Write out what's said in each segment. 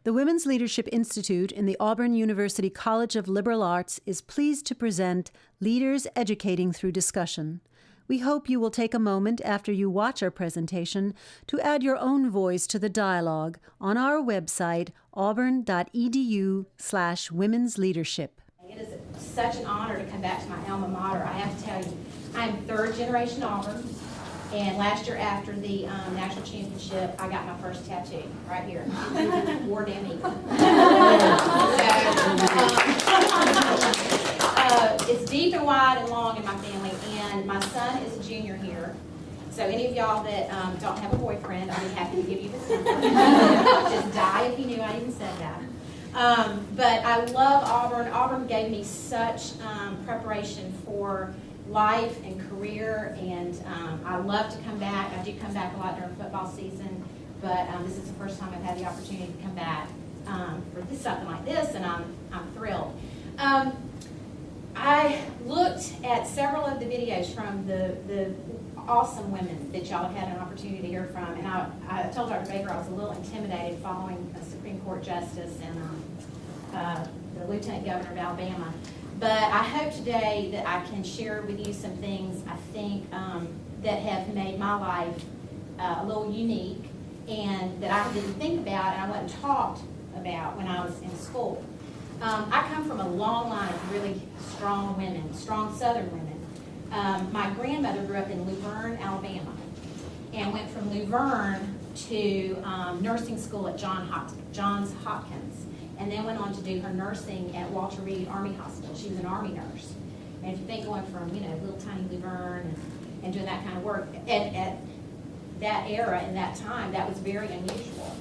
The Women's Leadership Institute in the Auburn University College of Liberal Arts is pleased to present Leaders Educating Through Discussion. We hope you will take a moment after you watch our presentation to add your own voice to the dialogue on our website, auburn.edu/womensleadership. It is such an honor to come back to my alma mater. I have to tell you, I'm third generation Auburn. And last year after the national championship, I got my first tattoo right here. War damn eagle. It's deep and wide and long in my family, and my son is a junior here. So any of y'all that don't have a boyfriend, I'll be happy to give you this number. Just die if you knew I even said that. But I love Auburn. Auburn gave me such preparation for life and career, and I love to come back. I do come back a lot during football season, but this is the first time I've had the opportunity to come back for something like this, and I'm thrilled. I looked at several of the videos from the awesome women that y'all have had an opportunity to hear from, and I told Dr. Baker I was a little intimidated following a Supreme Court Justice and the Lieutenant Governor of Alabama. But I hope today that I can share with you some things I think that have made my life a little unique and that I didn't think about and I wasn't taught about when I was in school. I come from a long line of really strong women, strong Southern women. My grandmother grew up in Luverne, Alabama, and went from Luverne to nursing school at Johns Hopkins, and then went on to do her nursing at Walter Reed Army Hospital. She was an Army nurse. And if you think going from, little tiny Luverne and doing that kind of work, at that era, in that time, that was very unusual.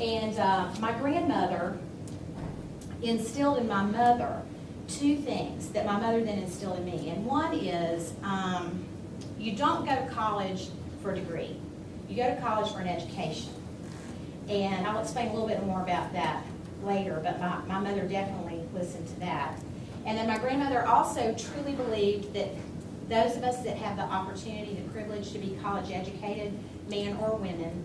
And my grandmother instilled in my mother two things that my mother then instilled in me. And one is, you don't go to college for a degree. You go to college for an education. And I'll explain a little bit more about that later, but my mother definitely listened to that. And then my grandmother also truly believed that those of us that have the opportunity, the privilege to be college educated, man or woman,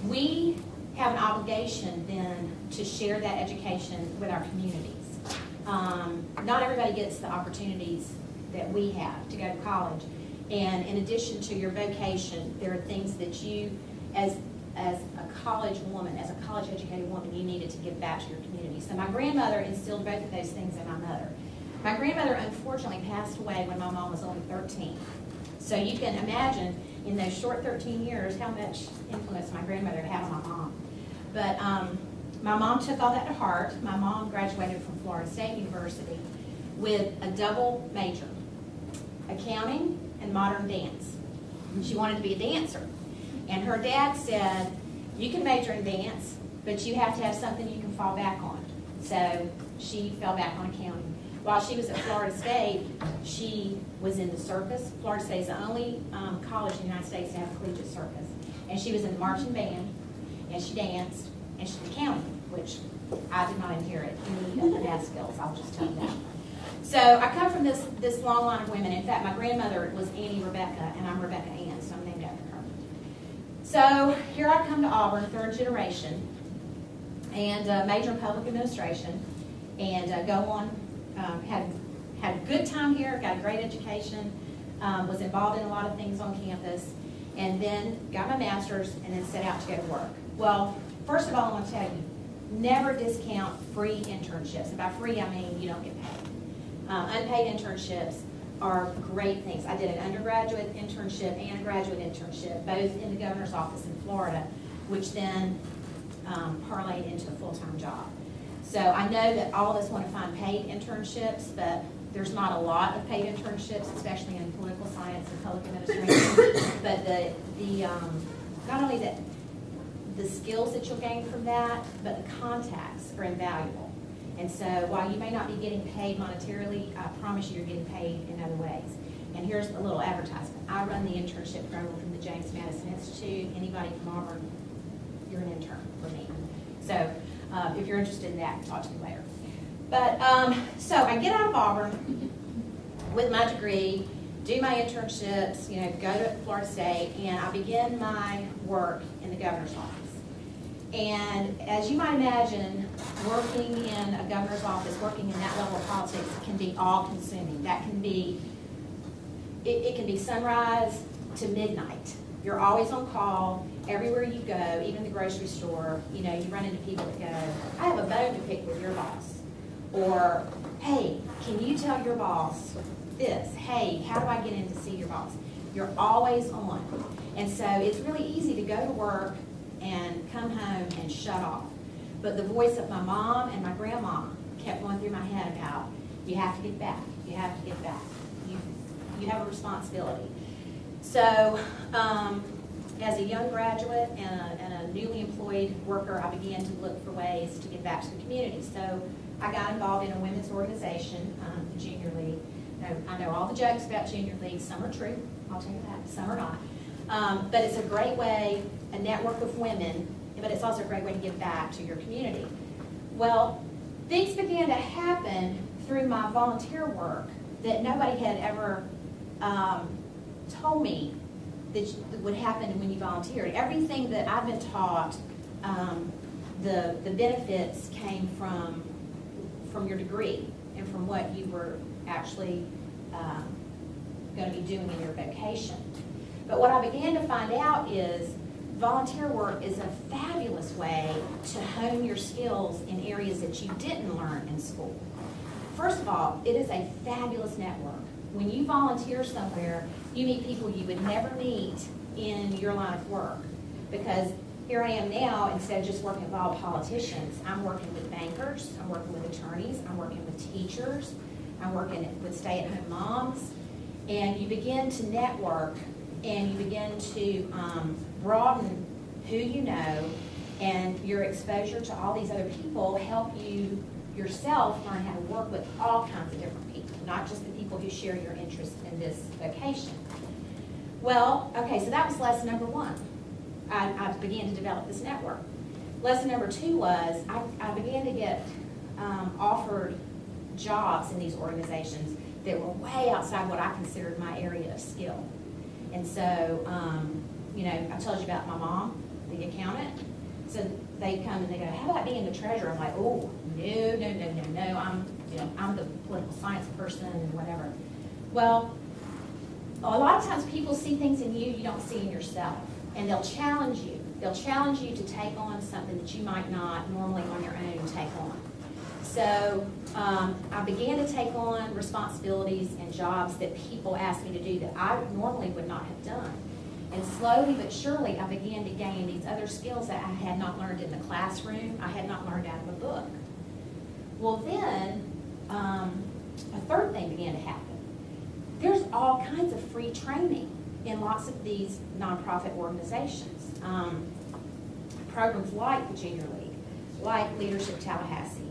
we have an obligation then to share that education with our communities. Not everybody gets the opportunities that we have to go to college. And in addition to your vocation, there are things that you, as a college woman, as a college educated woman, you needed to give back to your community. So my grandmother instilled both of those things in my mother. My grandmother unfortunately passed away when my mom was only 13. So you can imagine in those short 13 years how much influence my grandmother had on my mom. But my mom took all that to heart. My mom graduated from Florida State University with a double major, accounting and modern dance. She wanted to be a dancer. And her dad said, you can major in dance, but you have to have something you can fall back on. So she fell back on accounting. While she was at Florida State, she was in the circus. Florida State is the only college in the United States to have a collegiate circus. And she was in the marching band, and she danced, and she did accounting, which I did not inherit any of the math skills, I'll just tell you that. So I come from this long line of women. In fact, my grandmother was Annie Rebecca, and I'm Rebecca Ann, so I'm named after her. So here I come to Auburn, third generation, and major in public administration, and go on, had a good time here, got a great education, was involved in a lot of things on campus, and then got my master's, and then set out to go to work. Well, first of all, I want to tell you, never discount free internships. And by free, I mean you don't get paid. Unpaid internships are great things. I did an undergraduate internship and a graduate internship, both in the governor's office in Florida, which then parlayed into a full-time job. So I know that all of us want to find paid internships, but there's not a lot of paid internships, especially in political science and public administration. But not only that, the skills that you'll gain from that, but the contacts are invaluable. And so while you may not be getting paid monetarily, I promise you you're getting paid in other ways. And here's a little advertisement. I run the internship program from the James Madison Institute. Anybody from Auburn, you're an intern for me. So if you're interested in that, talk to me later. But so I get out of Auburn with my degree, do my internships, go to Florida State, and I begin my work in the governor's office. And as you might imagine, working in a governor's office, working in that level of politics can be all-consuming. That can be, it can be sunrise to midnight. You're always on call, everywhere you go, even the grocery store, you know, you run into people that go, I have a bone to pick with your boss. Or, hey, can you tell your boss this? Hey, how do I get in to see your boss? You're always on. And so it's really easy to go to work and come home and shut off. But the voice of my mom and my grandma kept going through my head about, you have to get back, you have to get back. You have a responsibility. So as a young graduate and a newly employed worker, I began to look for ways to get back to the community. So I got involved in a women's organization, the Junior League. Now, I know all the jokes about Junior League. Some are true, I'll tell you that, some are not. But it's a great way, a network of women, but it's also a great way to give back to your community. Well, things began to happen through my volunteer work that nobody had ever told me that would happen when you volunteered. Everything that I've been taught, the benefits came from your degree and from what you were actually going to be doing in your vocation. But what I began to find out is volunteer work is a fabulous way to hone your skills in areas that you didn't learn in school. First of all, it is a fabulous network. When you volunteer somewhere, you meet people you would never meet in your line of work. Because here I am now, instead of just working with all politicians, I'm working with bankers, I'm working with attorneys, I'm working with teachers, I'm working with stay-at-home moms. And you begin to network and you begin to broaden who you know, and your exposure to all these other people help you yourself learn how to work with all kinds of different people, not just the people who share your interest in this vocation. Well, okay, so that was lesson number one. I began to develop this network. Lesson number two was I began to get offered jobs in these organizations that were way outside what I considered my area of skill. And so, you know, I told you about my mom, the accountant. So they come and they go, how about being the treasurer? I'm like, oh, no, I'm the political science person and whatever. Well, a lot of times people see things in you don't see in yourself, and they'll challenge you. They'll challenge you to take on something that you might not normally on your own take on. So I began to take on responsibilities and jobs that people asked me to do that I normally would not have done. And slowly but surely, I began to gain these other skills that I had not learned in the classroom, I had not learned out of a book. Well then, a third thing began to happen. There's all kinds of free training in lots of these nonprofit organizations. Programs like the Junior League, like Leadership Tallahassee,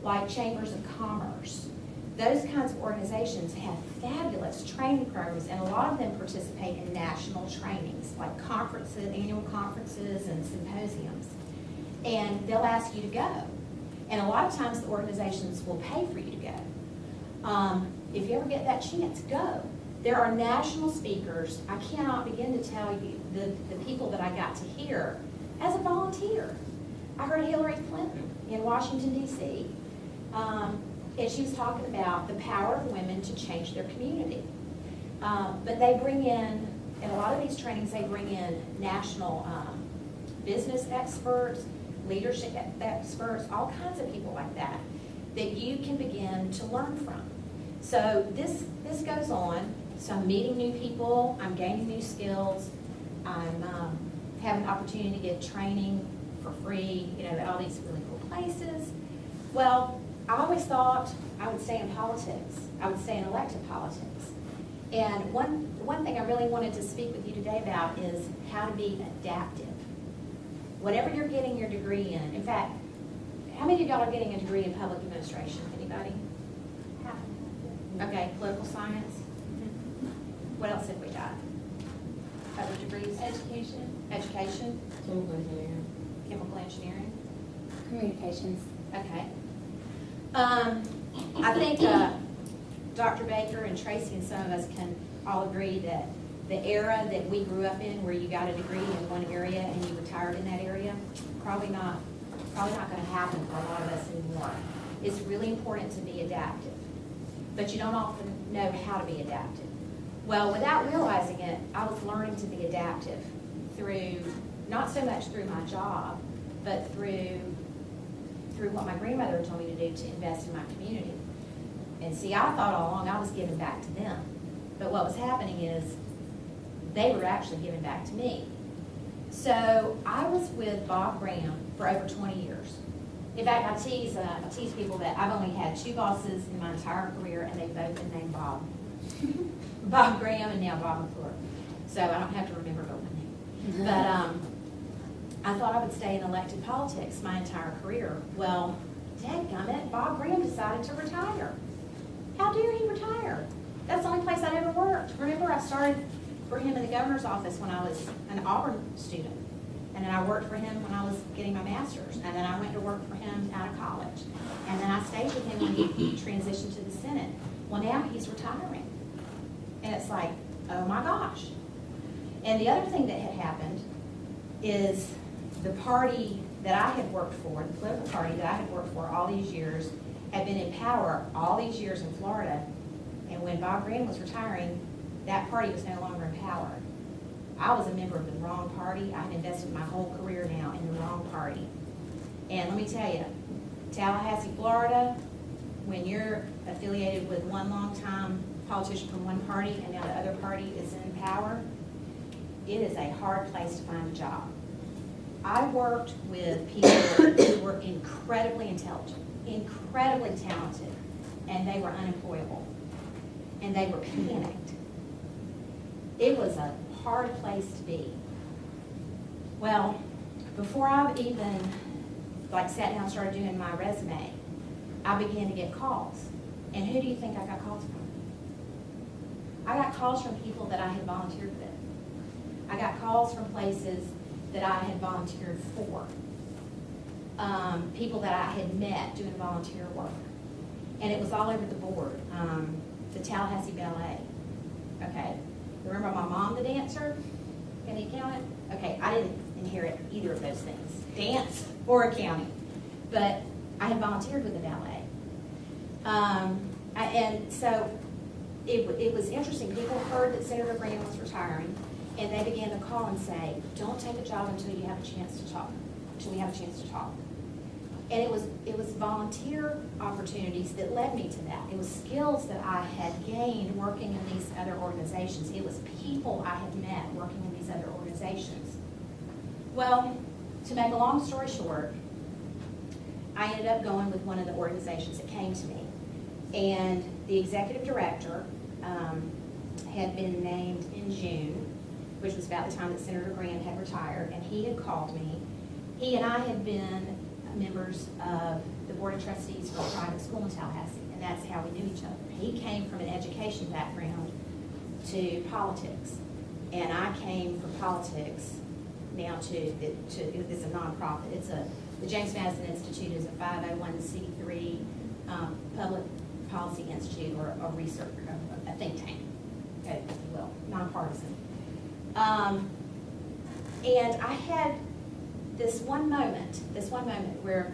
like Chambers of Commerce. Those kinds of organizations have fabulous training programs, and a lot of them participate in national trainings, like conferences, annual conferences and symposiums. And they'll ask you to go. And a lot of times the organizations will pay for you to go. If you ever get that chance, go. There are national speakers. I cannot begin to tell you the people that I got to hear as a volunteer. I heard Hillary Clinton in Washington, D.C., and she was talking about the power of women to change their community. But they bring in a lot of these trainings, they bring in national business experts, leadership experts, all kinds of people like that you can begin to learn from. So this goes on. So I'm meeting new people, I'm gaining new skills, I'm having an opportunity to get training for free, you know, at all these really cool places. Well, I always thought I would stay in politics. I would stay in elected politics. And one thing I really wanted to speak with you today about is how to be adaptive. Whatever you're getting your degree in fact, how many of y'all are getting a degree in public administration? Anybody? Okay, political science. What else have we got? Other degrees? Education. Chemical engineering. Communications. Okay. I think Dr. Baker and Tracy and some of us can all agree that the era that we grew up in, where you got a degree in one area and you retired in that area, probably not going to happen for a lot of us anymore. It's really important to be adaptive, but you don't often know how to be adaptive. Well, without realizing it, I was learning to be adaptive through, not so much through my job, but through what my grandmother told me to do to invest in my community. And see, I thought all along I was giving back to them. But what was happening is they were actually giving back to me. So I was with Bob Graham for over 20 years. In fact, I tease people that I've only had 2 bosses in my entire career, and they've both been named Bob. Bob Graham and now Bob McClure. So I don't have to remember both names. But I thought I would stay in elected politics my entire career. Well, dadgummit, Bob Graham decided to retire. How dare he retire? That's the only place I'd ever worked. Remember, I started for him in the governor's office when I was an Auburn student. And then I worked for him when I was getting my master's. And then I went to work for him out of college. And then I stayed with him when he transitioned to the Senate. Well, now he's retiring. And it's like, oh my gosh. And the other thing that had happened is the party that I had worked for, the political party that I had worked for all these years, had been in power all these years in Florida. And when Bob Graham was retiring, that party was no longer in power. I was a member of the wrong party. I had invested my whole career now in the wrong party. And let me tell you, Tallahassee, Florida, when you're affiliated with one long-time politician from one party and now the other party is in power, it is a hard place to find a job. I worked with people who were incredibly intelligent, incredibly talented, and they were unemployable, and they were panicked. It was a hard place to be. Well, before I've even sat down and started doing my resume, I began to get calls. And who do you think I got calls from? I got calls from people that I had volunteered with. I got calls from places that I had volunteered for. People that I had met doing volunteer work. And it was all over the board. The Tallahassee Ballet. Okay. Remember my mom, the dancer? Can you count it? Okay, I didn't inherit either of those things, dance or accounting. But I had volunteered with the ballet. And so it was interesting. People heard that Senator Graham was retiring, and they began to call and say, don't take a job until you have a chance to talk, until we have a chance to talk. And it was volunteer opportunities that led me to that. It was skills that I had gained working in these other organizations. It was people I had met working in these other organizations. Well, to make a long story short, I ended up going with one of the organizations that came to me. And the executive director had been named in June, which was about the time that Senator Graham had retired, and he had called me. He and I had been members of the Board of Trustees for a private school in Tallahassee, and that's how we knew each other. He came from an education background to politics, and I came from politics now to it's a nonprofit. The James Madison Institute is a 501c3 public policy institute or a research, a think tank, if you will, nonpartisan. And I had this one moment where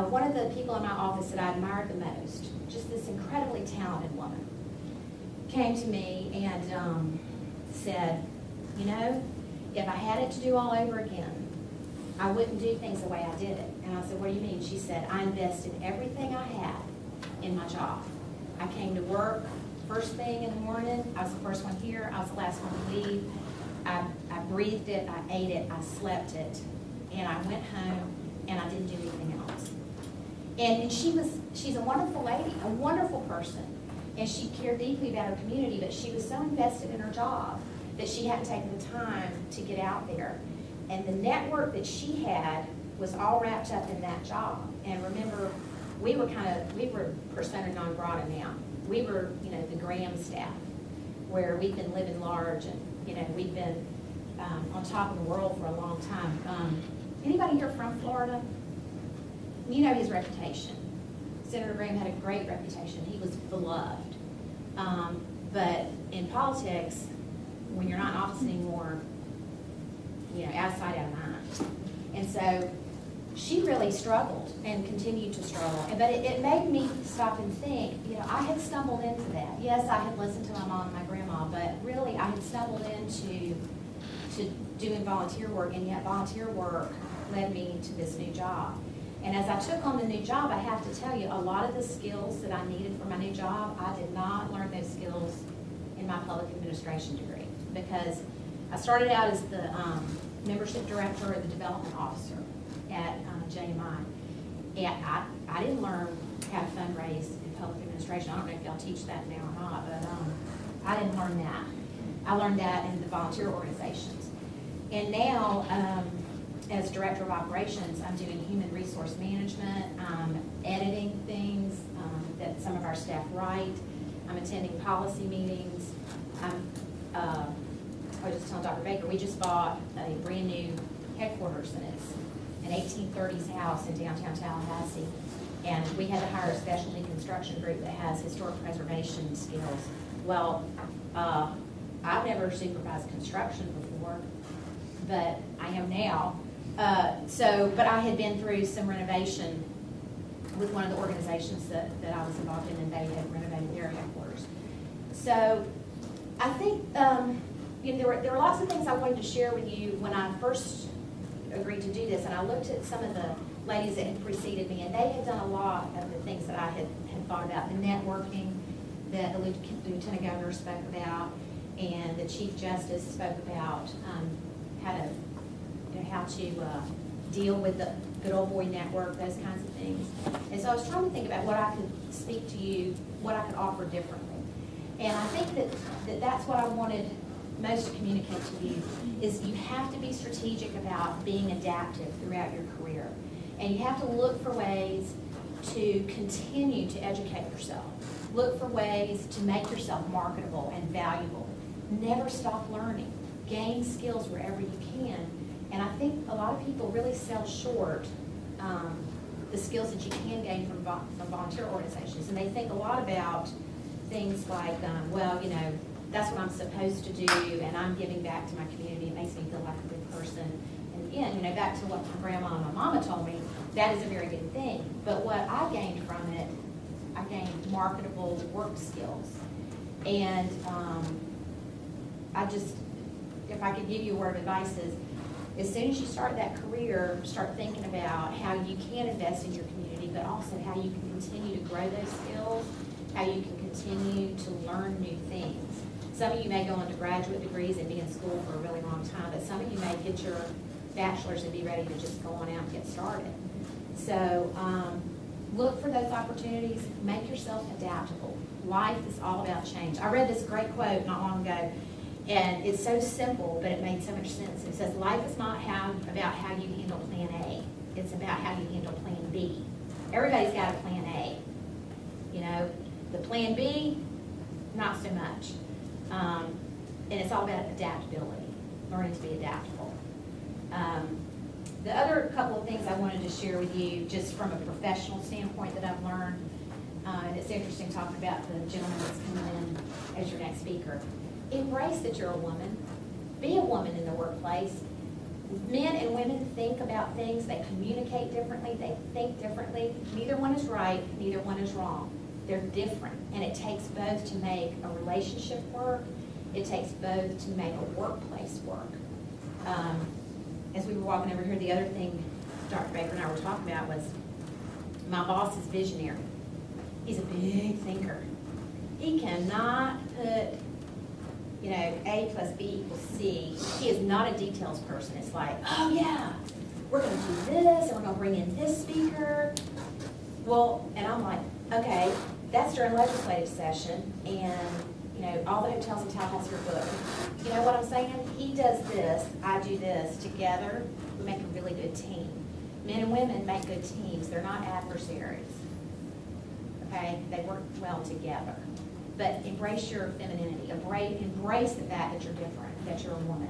one of the people in my office that I admired the most, just this incredibly talented woman, came to me and said, you know, if I had it to do all over again, I wouldn't do things the way I did it. And I said, what do you mean? She said, I invested everything I had in my job. I came to work first thing in the morning. I was the first one here. I was the last one to leave. I breathed it. I ate it. I slept it. And I went home, and I didn't do anything else. And she's a wonderful lady, a wonderful person. And she cared deeply about her community, but she was so invested in her job that she hadn't taken the time to get out there. And the network that she had was all wrapped up in that job. And remember, we were persona non grata now. We were, the Graham staff, where we've been living large and, we've been on top of the world for a long time. Anybody here from Florida? You know his reputation. Senator Graham had a great reputation. He was beloved. But in politics, when you're not in office anymore, out of sight, out of mind. And so she really struggled and continued to struggle. But it made me stop and think, I had stumbled into that. Yes, I had listened to my mom and my grandma, but really I had stumbled into doing volunteer work, and yet volunteer work led me to this new job. And as I took on the new job, I have to tell you, a lot of the skills that I needed for my new job, I did not learn those skills in my public administration degree, because I started out as the membership director or the development officer at JMI. And I didn't learn how to fundraise in public administration. I don't know if y'all teach that now or not, but I didn't learn that. I learned that in the volunteer organizations. And now, as director of operations, I'm doing human resource management, I'm editing things that some of our staff write, I'm attending policy meetings. I was just telling Dr. Baker, we just bought a brand new headquarters, and it's an 1830s house in downtown Tallahassee. And we had to hire a specialty construction group that has historic preservation skills. Well, I've never supervised construction before, but I am now. But I had been through some renovation with one of the organizations that I was involved in, and they had renovated their headquarters. So I think there were lots of things I wanted to share with you when I first agreed to do this, and I looked at some of the ladies that had preceded me, and they had done a lot of the things that I had thought about, the networking that the Lieutenant Governor spoke about, and the Chief Justice spoke about how to deal with the good old boy network, those kinds of things. And so I was trying to think about what I could speak to you, what I could offer differently. And I think that's what I wanted most to communicate to you, is you have to be strategic about being adaptive throughout your career. And you have to look for ways to continue to educate yourself. Look for ways to make yourself marketable and valuable. Never stop learning. Gain skills wherever you can. And I think a lot of people really sell short the skills that you can gain from volunteer organizations. And they think a lot about things like, that's what I'm supposed to do, and I'm giving back to my community. It makes me feel like a good person. And again, back to what my grandma and my mama told me, that is a very good thing. But what I gained from it, I gained marketable work skills. And if I could give you a word of advice, is as soon as you start that career, start thinking about how you can invest in your community, but also how you can continue to grow those skills, how you can continue to learn new things. Some of you may go into graduate degrees and be in school for a really long time, but some of you may get your bachelor's and be ready to just go on out and get started. So look for those opportunities. Make yourself adaptable. Life is all about change. I read this great quote not long ago, and it's so simple, but it made so much sense. It says, life is not about how you handle plan A. It's about how you handle plan B. Everybody's got a plan A. The plan B, not so much. And it's all about adaptability, learning to be adaptable. The other couple of things I wanted to share with you, just from a professional standpoint that I've learned, and it's interesting talking about the gentleman that's coming in as your next speaker. Embrace that you're a woman. Be a woman in the workplace. Men and women think about things, they communicate differently, they think differently. Neither one is right, neither one is wrong. They're different, and it takes both to make a relationship work. It takes both to make a workplace work. As we were walking over here, the other thing Dr. Baker and I were talking about was my boss is visionary. He's a big thinker. He cannot put, A plus B equals C. He is not a details person. It's like, oh yeah, we're going to do this, and we're going to bring in this speaker. Well, and I'm like, okay, that's during legislative session, and all the hotels in Tallahassee are booked. You know what I'm saying? He does this, I do this. Together, we make a really good team. Men and women make good teams. They're not adversaries. Okay? They work well together. But embrace your femininity. Embrace the fact that you're different, that you're a woman.